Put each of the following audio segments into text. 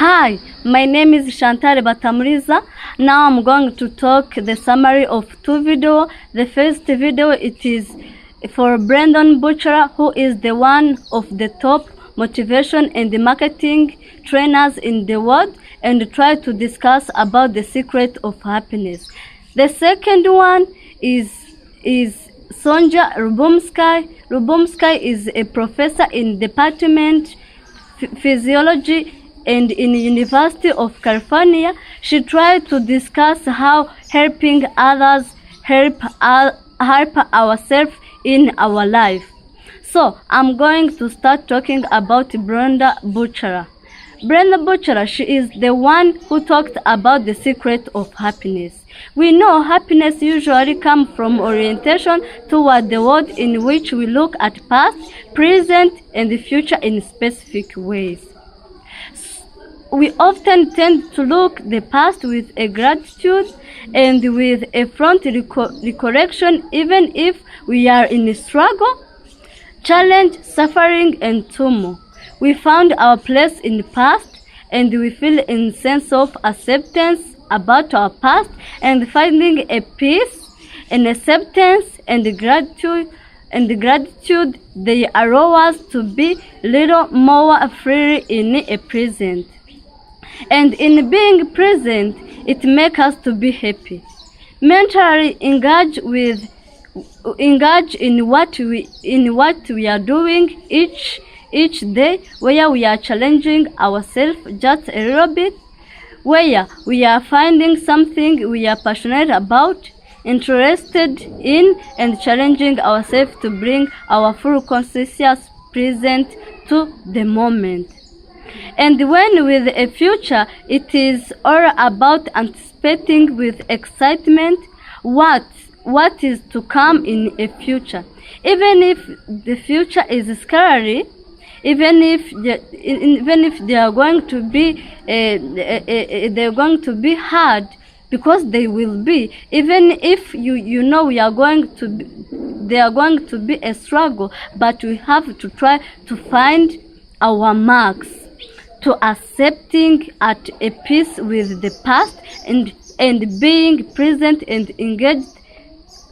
Hi, my name is Chantal Batamuriza. Now I'm going to talk the summary of two videos. The first video, it is for Brandon Butcher, who is the one of the top motivation and marketing trainers in the world, and try to discuss about the secret of happiness. The second one is Sonja Rubomsky. Rubomsky is a professor in Department Physiology and in University of California. She tried to discuss how helping others help ourselves in our life. So I'm going to start talking about Brenda Butcher. Brenda Butcher, she is the one who talked about the secret of happiness. We know happiness usually comes from orientation toward the world in which we look at past, present, and the future in specific ways. We often tend to look the past with a gratitude and with a front recollection, even if we are in a struggle, challenge, suffering, and turmoil. We found our place in the past, and we feel a sense of acceptance about our past, and finding a peace, an acceptance, and gratitude. They allow us to be little more free in a present. And in being present, it makes us to be happy. Mentally engage in what we are doing each day, where we are challenging ourselves just a little bit, where we are finding something we are passionate about, interested in, and challenging ourselves to bring our full conscious present to the moment. And when with a future, it is all about anticipating with excitement what is to come in a future. Even if the future is scary, even if they are going to be hard, because they will be. Even if you know they are going to be a struggle, but we have to try to find our marks, to accepting at a peace with the past, and being present and engaged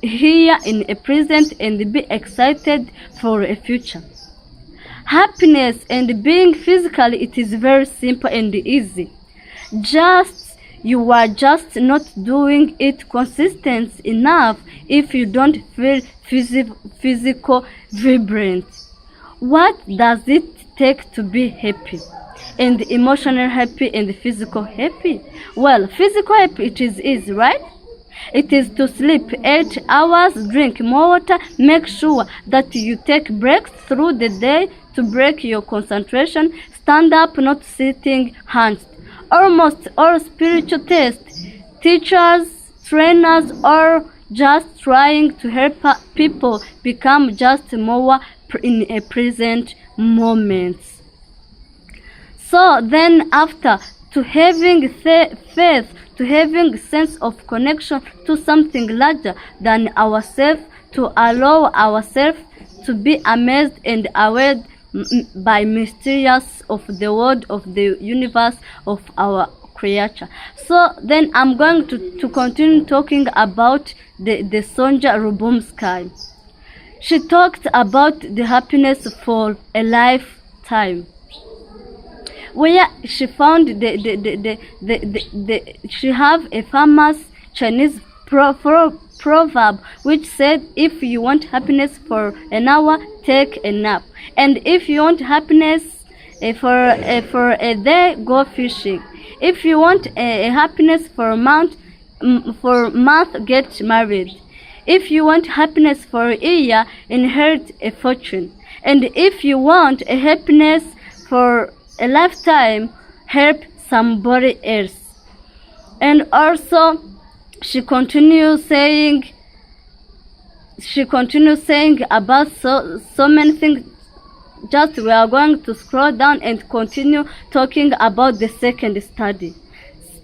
here in a present, and be excited for a future. Happiness and being physically, it is very simple and easy. You are just not doing it consistent enough if you don't feel physical vibrant. What does it take to be happy? And emotional happy and physical happy? Well, physical happy, it is easy, right? It is to sleep 8 hours, drink more water, make sure that you take breaks through the day to break your concentration, stand up, not sitting hunched. Almost all spiritual teachers, trainers, are just trying to help people become just more in a present moment. So then after, to having faith, to having sense of connection to something larger than ourselves, to allow ourselves to be amazed and awed by mysterious of the world, of the universe, of our creature. So then I'm going to continue talking about the Sonja Rubomsky. She talked about the happiness for a lifetime, where she found she have a famous Chinese proverb which said, if you want happiness for an hour, take a nap, and if you want happiness for a day, go fishing. If you want a happiness for a month, get married. If you want happiness for a year, inherit a fortune. And if you want a happiness for a lifetime, help somebody else. And also she continues saying about so many things. Just we are going to scroll down and continue talking about the second study.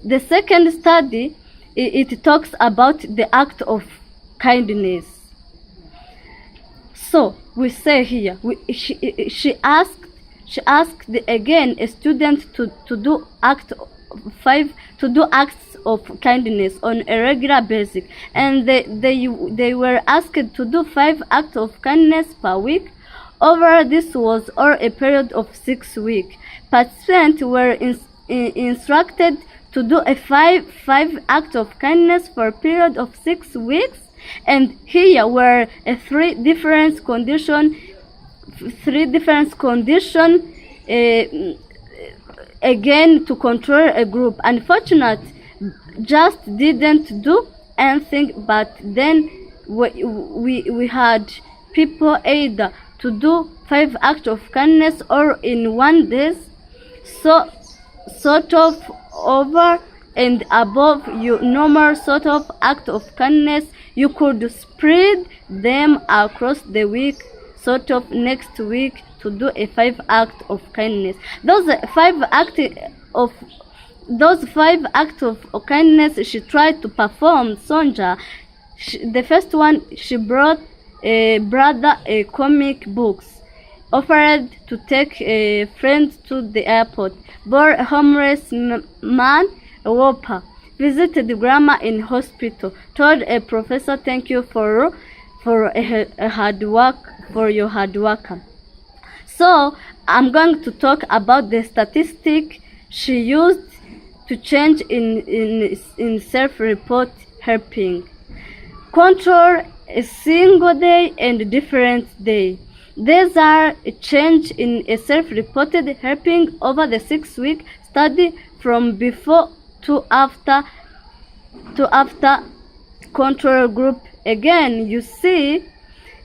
The second study, it talks about the act of kindness. So we say here, she asked she asked again a student to do acts of kindness on a regular basis, and they were asked to do 5 acts of kindness per week. Over this was over a period of 6 weeks. Participants were instructed to do a five acts of kindness for a period of 6 weeks, and here were three different conditions again to control a group. Unfortunately, just didn't do anything, but then we had people either to do 5 acts of kindness or in 1 day, so sort of over and above your normal sort of act of kindness. You could spread them across the week, sort of next week, to do a 5 acts of kindness. Those 5 acts of kindness she tried to perform. Sonja, the first one, she brought a brother a comic books, offered to take a friend to the airport, bore a homeless man a whopper, visited the grandma in hospital, told a professor thank you for your hard work. So I'm going to talk about the statistic she used to change in self-report helping. Control a single day and different day. These are a change in a self-reported helping over the 6-week study from before to after control group. Again, you see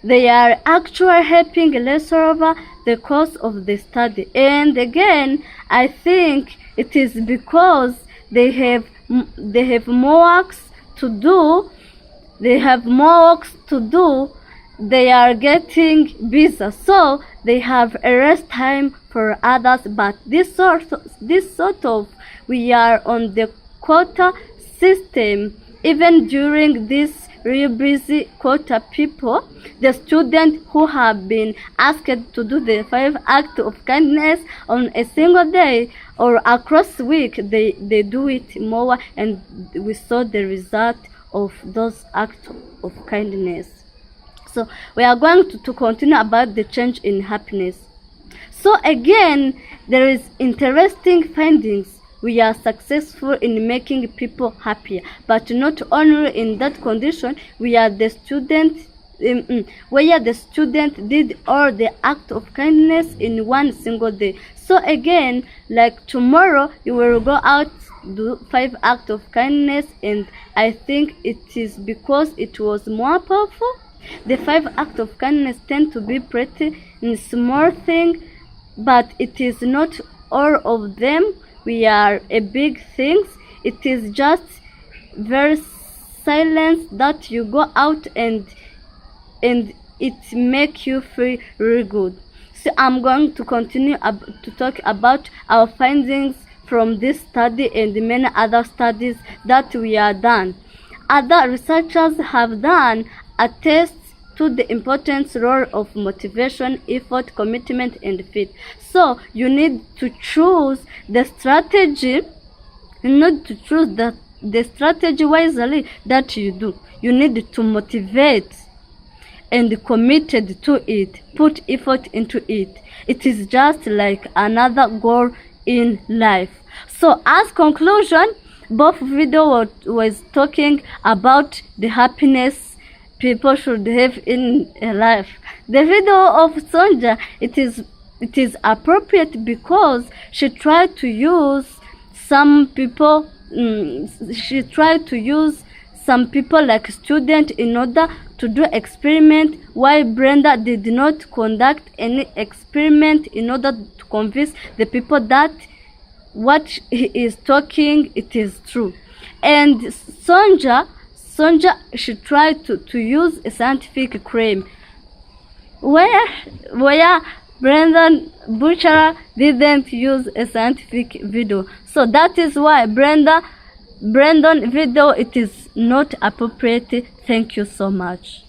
they are actually helping less over the course of the study. And again, I think it is because they have more works to do. They are getting busy, so they have a rest time for others. But this sort of we are on the quota system. Even during this real busy quota people, the students who have been asked to do the 5 acts of kindness on a single day or across the week, they do it more, and we saw the result of those acts of kindness. So we are going to continue about the change in happiness. So again, there is interesting findings. We are successful in making people happier, but not only in that condition. Where the student did all the act of kindness in 1 single day. So again, like tomorrow, you will go out, do 5 acts of kindness, and I think it is because it was more powerful. The 5 acts of kindness tend to be pretty small thing, but it is not all of them. We are a big things. It is just very silence that you go out and it make you feel really good. So I'm going to continue to talk about our findings from this study and many other studies that we are done. Other researchers have done a test to the important role of motivation, effort, commitment, and fit. So you need to choose the strategy. You need to choose the strategy wisely that you do. You need to motivate and committed to it. Put effort into it. It is just like another goal in life. So as conclusion, both video was talking about the happiness people should have in a life. The video of Sonja, it is appropriate because she tried to use some people. She tried to use some people like students in order to do experiment, while Brenda did not conduct any experiment in order to convince the people that what he is talking, it is true. And Sonja, she tried to use a scientific claim, where Brendan Butcher didn't use a scientific video. So that is why Brandon video, it is not appropriate. Thank you so much.